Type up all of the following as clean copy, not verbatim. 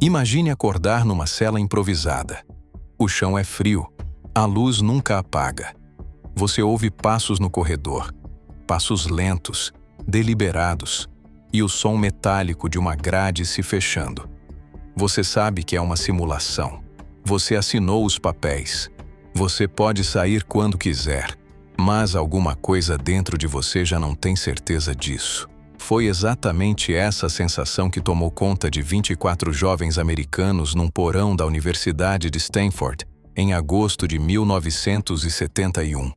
Imagine acordar numa cela improvisada. O chão é frio, a luz nunca apaga. Você ouve passos no corredor, passos lentos, deliberados, e o som metálico de uma grade se fechando. Você sabe que é uma simulação. Você assinou os papéis. Você pode sair quando quiser, mas alguma coisa dentro de você já não tem certeza disso. Foi exatamente essa sensação que tomou conta de 24 jovens americanos num porão da Universidade de Stanford, em agosto de 1971.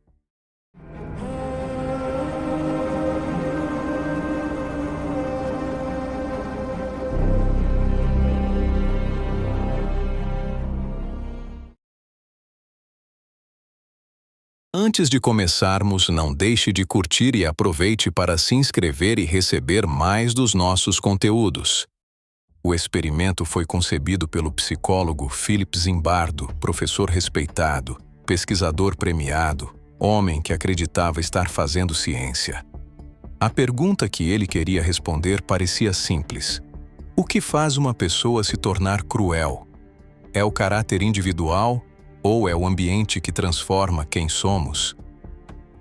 Antes de começarmos, não deixe de curtir e aproveite para se inscrever e receber mais dos nossos conteúdos. O experimento foi concebido pelo psicólogo Philip Zimbardo, professor respeitado, pesquisador premiado, homem que acreditava estar fazendo ciência. A pergunta que ele queria responder parecia simples. O que faz uma pessoa se tornar cruel? É o caráter individual? Ou é o ambiente que transforma quem somos?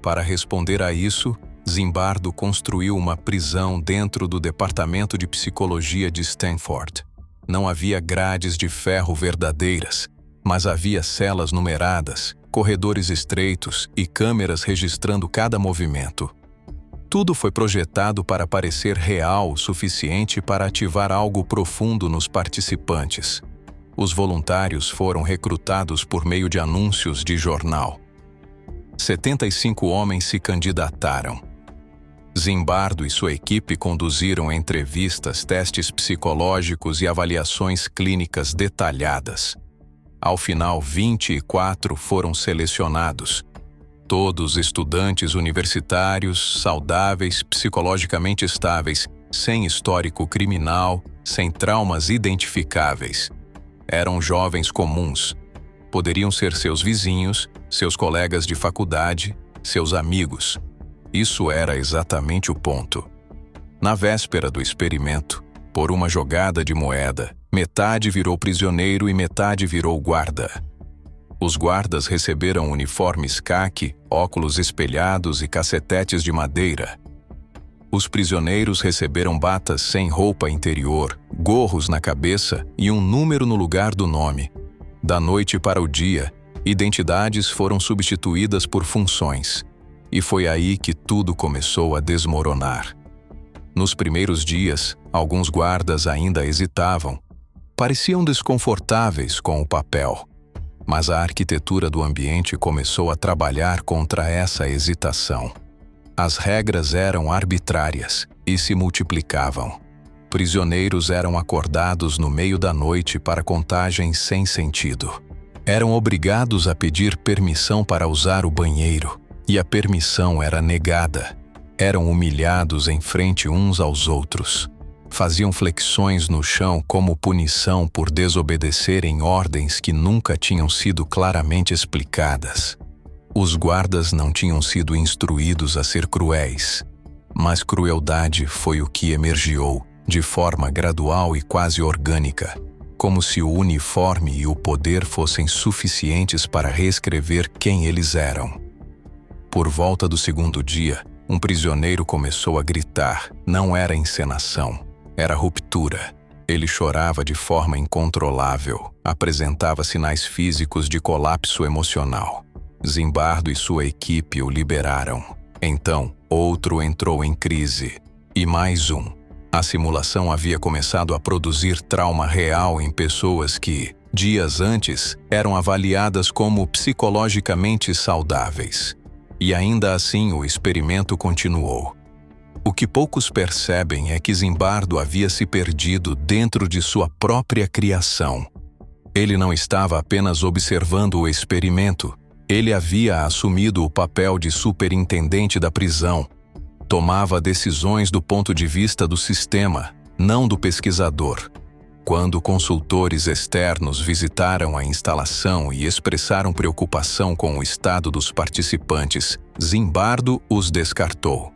Para responder a isso, Zimbardo construiu uma prisão dentro do Departamento de Psicologia de Stanford. Não havia grades de ferro verdadeiras, mas havia celas numeradas, corredores estreitos e câmeras registrando cada movimento. Tudo foi projetado para parecer real o suficiente para ativar algo profundo nos participantes. Os voluntários foram recrutados por meio de anúncios de jornal. 75 homens se candidataram. Zimbardo e sua equipe conduziram entrevistas, testes psicológicos e avaliações clínicas detalhadas. Ao final, 24 foram selecionados. Todos estudantes universitários, saudáveis, psicologicamente estáveis, sem histórico criminal, sem traumas identificáveis. Eram jovens comuns. Poderiam ser seus vizinhos, seus colegas de faculdade, seus amigos. Isso era exatamente o ponto. Na véspera do experimento, por uma jogada de moeda, metade virou prisioneiro e metade virou guarda. Os guardas receberam uniformes caqui, óculos espelhados e cacetetes de madeira. Os prisioneiros receberam batas sem roupa interior, gorros na cabeça e um número no lugar do nome. Da noite para o dia, identidades foram substituídas por funções. E foi aí que tudo começou a desmoronar. Nos primeiros dias, alguns guardas ainda hesitavam. Pareciam desconfortáveis com o papel. Mas a arquitetura do ambiente começou a trabalhar contra essa hesitação. As regras eram arbitrárias e se multiplicavam. Prisioneiros eram acordados no meio da noite para contagens sem sentido. Eram obrigados a pedir permissão para usar o banheiro, e a permissão era negada. Eram humilhados em frente uns aos outros. Faziam flexões no chão como punição por desobedecerem ordens que nunca tinham sido claramente explicadas. Os guardas não tinham sido instruídos a ser cruéis, mas crueldade foi o que emergiu, de forma gradual e quase orgânica, como se o uniforme e o poder fossem suficientes para reescrever quem eles eram. Por volta do segundo dia, um prisioneiro começou a gritar. Não era encenação, era ruptura. Ele chorava de forma incontrolável, apresentava sinais físicos de colapso emocional. Zimbardo e sua equipe o liberaram. Então, outro entrou em crise. E mais um. A simulação havia começado a produzir trauma real em pessoas que, dias antes, eram avaliadas como psicologicamente saudáveis. E ainda assim o experimento continuou. O que poucos percebem é que Zimbardo havia se perdido dentro de sua própria criação. Ele não estava apenas observando o experimento, ele havia assumido o papel de superintendente da prisão. Tomava decisões do ponto de vista do sistema, não do pesquisador. Quando consultores externos visitaram a instalação e expressaram preocupação com o estado dos participantes, Zimbardo os descartou.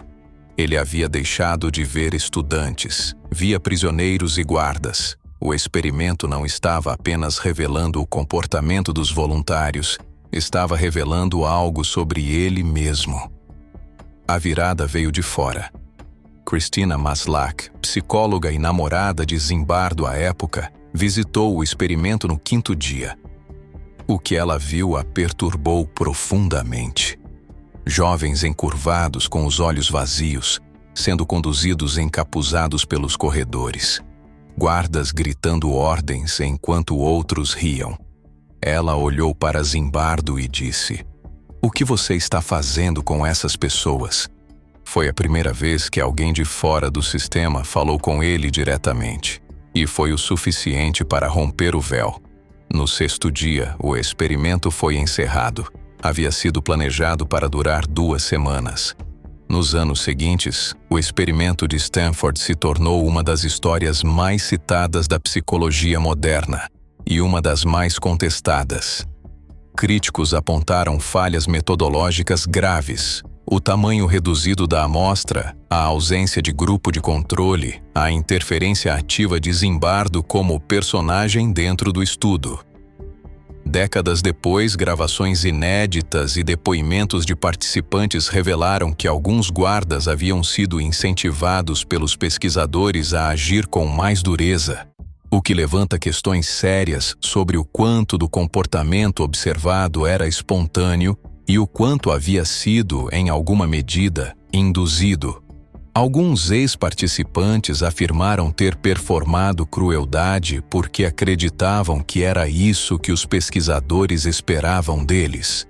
Ele havia deixado de ver estudantes, via prisioneiros e guardas. O experimento não estava apenas revelando o comportamento dos voluntários, estava revelando algo sobre ele mesmo. A virada veio de fora. Christina Maslach, psicóloga e namorada de Zimbardo à época, visitou o experimento no 5º dia. O que ela viu a perturbou profundamente. Jovens encurvados com os olhos vazios, sendo conduzidos encapuzados pelos corredores. Guardas gritando ordens enquanto outros riam. Ela olhou para Zimbardo e disse: "O que você está fazendo com essas pessoas?" Foi a primeira vez que alguém de fora do sistema falou com ele diretamente, e foi o suficiente para romper o véu. No 6º dia, o experimento foi encerrado. Havia sido planejado para durar 2 semanas. Nos anos seguintes, o experimento de Stanford se tornou uma das histórias mais citadas da psicologia moderna e uma das mais contestadas. Críticos apontaram falhas metodológicas graves, o tamanho reduzido da amostra, a ausência de grupo de controle, a interferência ativa de Zimbardo como personagem dentro do estudo. Décadas depois, gravações inéditas e depoimentos de participantes revelaram que alguns guardas haviam sido incentivados pelos pesquisadores a agir com mais dureza, o que levanta questões sérias sobre o quanto do comportamento observado era espontâneo e o quanto havia sido, em alguma medida, induzido. Alguns ex-participantes afirmaram ter performado crueldade porque acreditavam que era isso que os pesquisadores esperavam deles.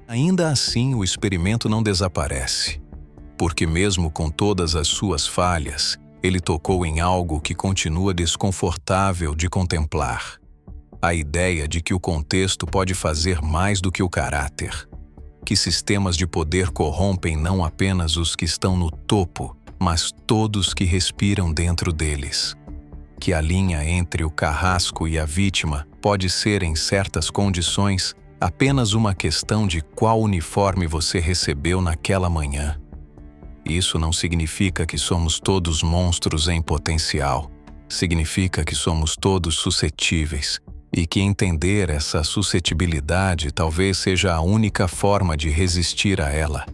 Ainda assim, o experimento não desaparece, porque mesmo com todas as suas falhas, ele tocou em algo que continua desconfortável de contemplar. A ideia de que o contexto pode fazer mais do que o caráter. Que sistemas de poder corrompem não apenas os que estão no topo, mas todos que respiram dentro deles. Que a linha entre o carrasco e a vítima pode ser, em certas condições, apenas uma questão de qual uniforme você recebeu naquela manhã. Isso não significa que somos todos monstros em potencial. Significa que somos todos suscetíveis. E que entender essa suscetibilidade talvez seja a única forma de resistir a ela.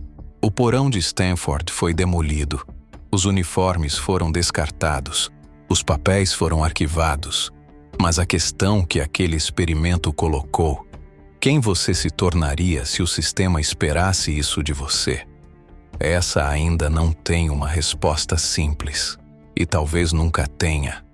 O porão de Stanford foi demolido. Os uniformes foram descartados. Os papéis foram arquivados. Mas a questão que aquele experimento colocou: quem você se tornaria se o sistema esperasse isso de você? Essa ainda não tem uma resposta simples. E talvez nunca tenha.